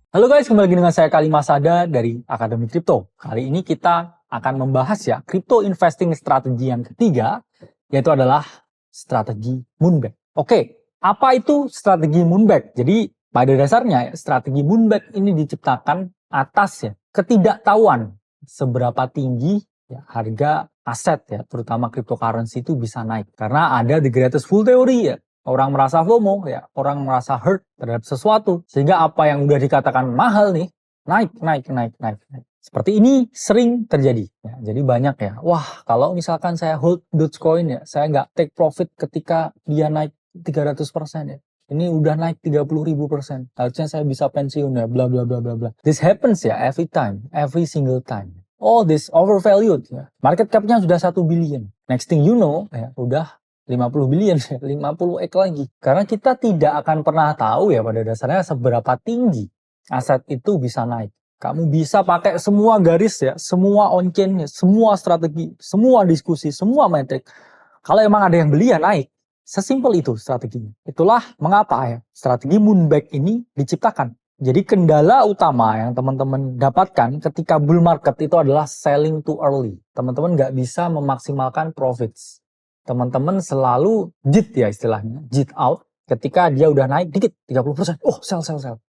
Halo guys, kembali lagi dengan saya Kali Masada dari Akademi Kripto. Kali ini kita akan membahas ya crypto investing strategi yang ketiga, yaitu adalah strategi Moonback. Oke, apa itu strategi Moonback? Jadi pada dasarnya ya, strategi Moonback ini diciptakan atas ya ketidaktahuan seberapa tinggi ya, harga aset ya, terutama cryptocurrency itu bisa naik. Karena ada the greatest fool theory ya. Orang merasa FOMO, ya, orang merasa hurt terhadap sesuatu, sehingga apa yang udah dikatakan mahal nih, naik. Seperti ini sering terjadi. Ya, jadi banyak ya, wah kalau misalkan saya hold Dogecoin ya, saya nggak take profit ketika dia naik 300% ya. Ini udah naik 30.000%. Harusnya saya bisa pensiun ya, bla bla bla bla bla. This happens ya every time, every single time. Oh, this overvalued ya. Market cap-nya sudah 1 billion. Next thing you know, ya udah 50 billion, 50x lagi. Karena kita tidak akan pernah tahu ya pada dasarnya seberapa tinggi aset itu bisa naik. Kamu bisa pakai semua garis ya, semua on-chain, semua strategi, semua diskusi, semua metrik. Kalau emang ada yang beli ya naik. Sesimpel itu strateginya. Itulah mengapa ya strategi Moonback ini diciptakan. Jadi kendala utama yang teman-teman dapatkan ketika bull market itu adalah selling too early. Teman-teman nggak bisa memaksimalkan profits. Teman-teman selalu JIT ya istilahnya, JIT out ketika dia udah naik dikit 30%. Oh, sell.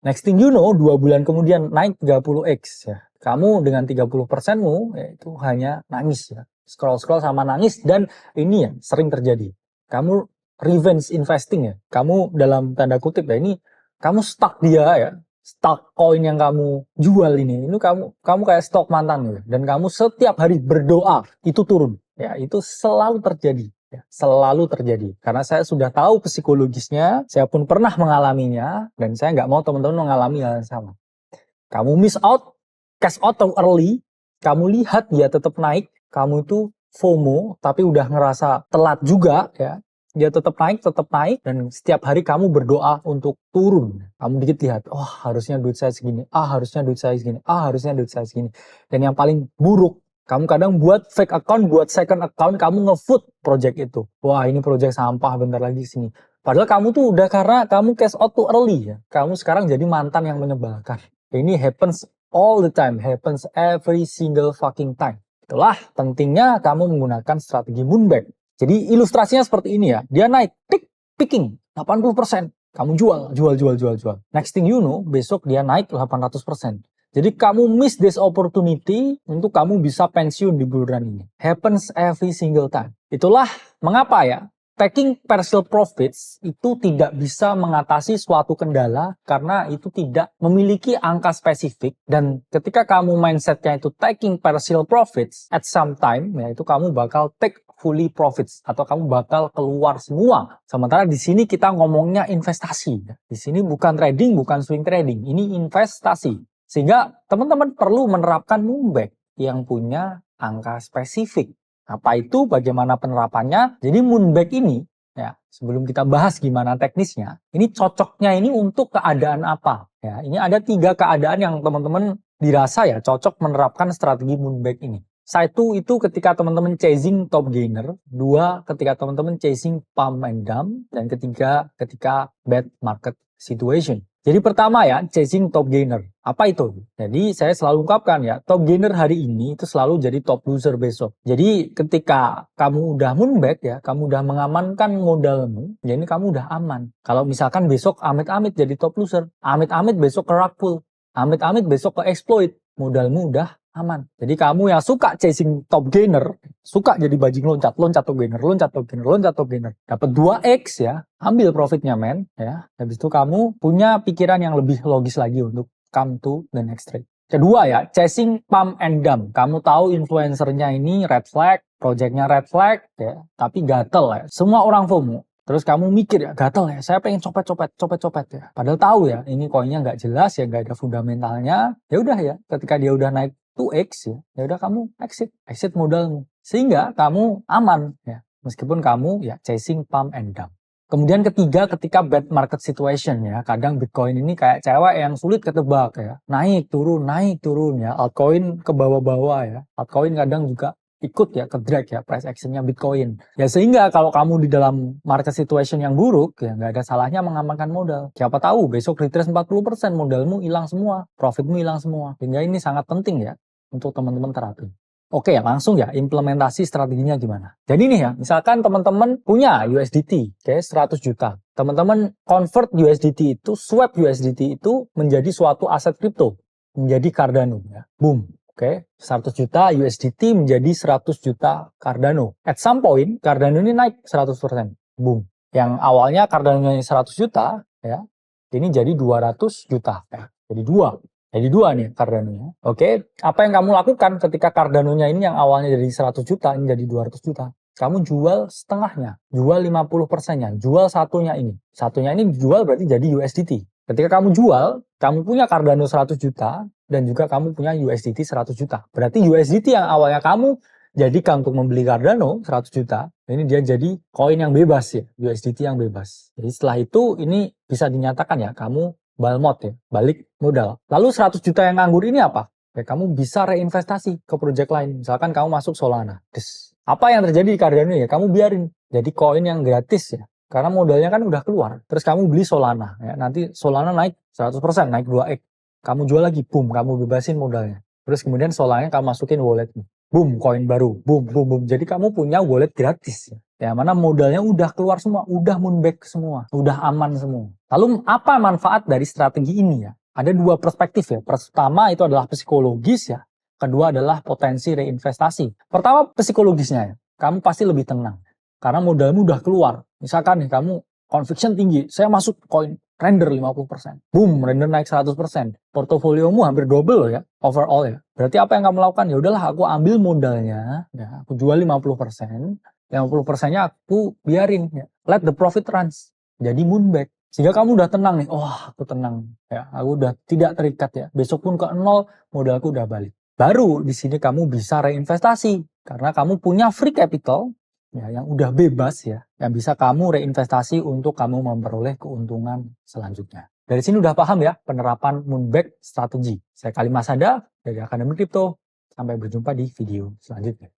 Next thing you know, 2 bulan kemudian naik 30x ya. Kamu dengan 30%-mu ya, itu hanya nangis ya. Scroll sama nangis, dan ini ya sering terjadi. Kamu revenge investing ya. Kamu dalam tanda kutip ya, ini kamu stuck dia ya. Stock coin yang kamu jual ini kamu kayak stok mantan ya. Dan kamu setiap hari berdoa itu turun. Ya, itu selalu terjadi. Ya, selalu terjadi. Karena saya sudah tahu psikologisnya, saya pun pernah mengalaminya, dan saya nggak mau teman-teman mengalami hal yang sama. Kamu miss out, cash out too early, kamu lihat dia tetap naik, kamu itu FOMO, tapi udah ngerasa telat juga, ya. Dia tetap naik, dan setiap hari kamu berdoa untuk turun. Kamu dikit lihat, oh harusnya duit saya segini, harusnya duit saya segini, harusnya duit saya segini. Dan yang paling buruk, kamu kadang buat fake account, buat second account, kamu nge-food project itu. Wah ini project sampah, bentar lagi sini. Padahal kamu tuh udah karena kamu cash out too early ya. Kamu sekarang jadi mantan yang menyebalkan. Ini happens all the time, happens every single fucking time. Itulah pentingnya kamu menggunakan strategi Moonback. Jadi ilustrasinya seperti ini ya. Dia naik, picking, 80%. Kamu jual. Next thing you know, besok dia naik 800%. Jadi kamu miss this opportunity untuk kamu bisa pensiun di bulan ini. Happens every single time. Itulah mengapa ya, taking partial profits itu tidak bisa mengatasi suatu kendala karena itu tidak memiliki angka spesifik. Dan ketika kamu mindsetnya itu taking partial profits, at some time ya itu kamu bakal take fully profits atau kamu bakal keluar semua. Sementara di sini kita ngomongnya investasi. Di sini bukan trading, bukan swing trading. Ini investasi. Sehingga teman-teman perlu menerapkan Moonback yang punya angka spesifik. Apa itu? Bagaimana penerapannya? Jadi Moonback ini, ya sebelum kita bahas gimana teknisnya, ini cocoknya ini untuk keadaan apa? Ya, ini ada 3 keadaan yang teman-teman dirasa ya cocok menerapkan strategi Moonback ini. Satu itu ketika teman-teman chasing top gainer, 2 ketika teman-teman chasing pump and dump, dan ketiga ketika bad market situation. Jadi pertama ya, chasing top gainer. Apa itu? Jadi saya selalu ungkapkan ya, top gainer hari ini itu selalu jadi top loser besok. Jadi ketika kamu udah Moonback ya, kamu udah mengamankan modalmu, jadi kamu udah aman. Kalau misalkan besok amit-amit jadi top loser, amit-amit besok ke rug pull, amit-amit besok ke exploit, modalmu udah aman. Jadi kamu yang suka chasing top gainer, suka jadi bajing loncat top gainer, dapat 2x ya, ambil profitnya men ya. Habis itu kamu punya pikiran yang lebih logis lagi untuk come to the next trade. Kedua ya, chasing pump and dump. Kamu tahu influencernya ini red flag, projectnya red flag ya, tapi gatel ya. Semua orang FOMO. Terus kamu mikir ya, gatel ya, saya pengen copet ya. Padahal tahu ya, ini koinnya nggak jelas ya, nggak ada fundamentalnya. Ya udah ya, ketika dia udah naik 2x ya udah kamu exit modalmu. Sehingga kamu aman ya, meskipun kamu ya chasing pump and dump. Kemudian ketiga, ketika bad market situation ya, kadang Bitcoin ini kayak cewek yang sulit ketebak ya, naik turun ya, altcoin ke bawah-bawah ya, altcoin kadang juga ikut ya ke drag ya price actionnya Bitcoin. Ya sehingga kalau kamu di dalam market situation yang buruk ya nggak ada salahnya mengamankan modal. Siapa tahu besok retrace 40% modalmu hilang semua, profitmu hilang semua. Sehingga ini sangat penting ya untuk teman-teman terapin. Oke, langsung ya implementasi strateginya gimana. Jadi nih ya, misalkan teman-teman punya USDT, oke, 100 juta. Teman-teman convert USDT itu, swap USDT itu menjadi suatu aset kripto, menjadi Cardano ya. Boom. Oke, 100 juta USDT menjadi 100 juta Cardano. At some point, Cardano ini naik 100%. Boom. Yang awalnya Cardano ini 100 juta, ya, ini jadi 200 juta. Ya. Jadi dua nih Cardano-nya. Oke, apa yang kamu lakukan ketika Cardano-nya ini yang awalnya jadi 100 juta, ini jadi 200 juta. Kamu jual setengahnya, jual 50%-nya, jual satunya ini. Satunya ini dijual berarti jadi USDT. Ketika kamu jual, kamu punya Cardano 100 juta, dan juga kamu punya USDT 100 juta. Berarti USDT yang awalnya kamu jadikan untuk membeli Cardano 100 juta, ini dia jadi koin yang bebas ya, USDT yang bebas. Jadi setelah itu ini bisa dinyatakan ya, kamu balmot ya, balik modal. Lalu 100 juta yang nganggur ini apa? Ya, kamu bisa reinvestasi ke project lain. Misalkan kamu masuk Solana. Apa yang terjadi di Cardano ya? Kamu biarin jadi koin yang gratis ya. Karena modalnya kan udah keluar. Terus kamu beli Solana. Ya. Nanti Solana naik 100%, naik 2x. Kamu jual lagi, boom, kamu bebasin modalnya. Terus kemudian Solana kamu masukin walletmu. Boom, koin baru. Boom, boom, boom. Jadi kamu punya wallet gratis ya. Ya, mana modalnya udah keluar semua, udah moonback semua, udah aman semua. Lalu apa manfaat dari strategi ini ya? Ada dua perspektif ya. Pertama itu adalah psikologis ya. Kedua adalah potensi reinvestasi. Pertama psikologisnya ya. Kamu pasti lebih tenang. Karena modalmu udah keluar. Misalkan nih kamu conviction tinggi, saya masuk koin render 50%. Boom, render naik 100%. Portofoliomu hampir double ya, overall ya. Berarti apa yang kamu lakukan? Ya udahlah aku ambil modalnya, ya, aku jual 50%. 50%-nya aku biarin ya. Let the profit runs. Jadi moonback. Sehingga kamu udah tenang nih. Oh, aku tenang. Ya, aku udah tidak terikat ya. Besok pun ke nol, modalku udah balik. Baru di sini kamu bisa reinvestasi karena kamu punya free capital ya yang udah bebas ya, yang bisa kamu reinvestasi untuk kamu memperoleh keuntungan selanjutnya. Dari sini udah paham ya penerapan moonback strategi. Saya Kali Masada dari Akademi Kripto. Sampai berjumpa di video selanjutnya.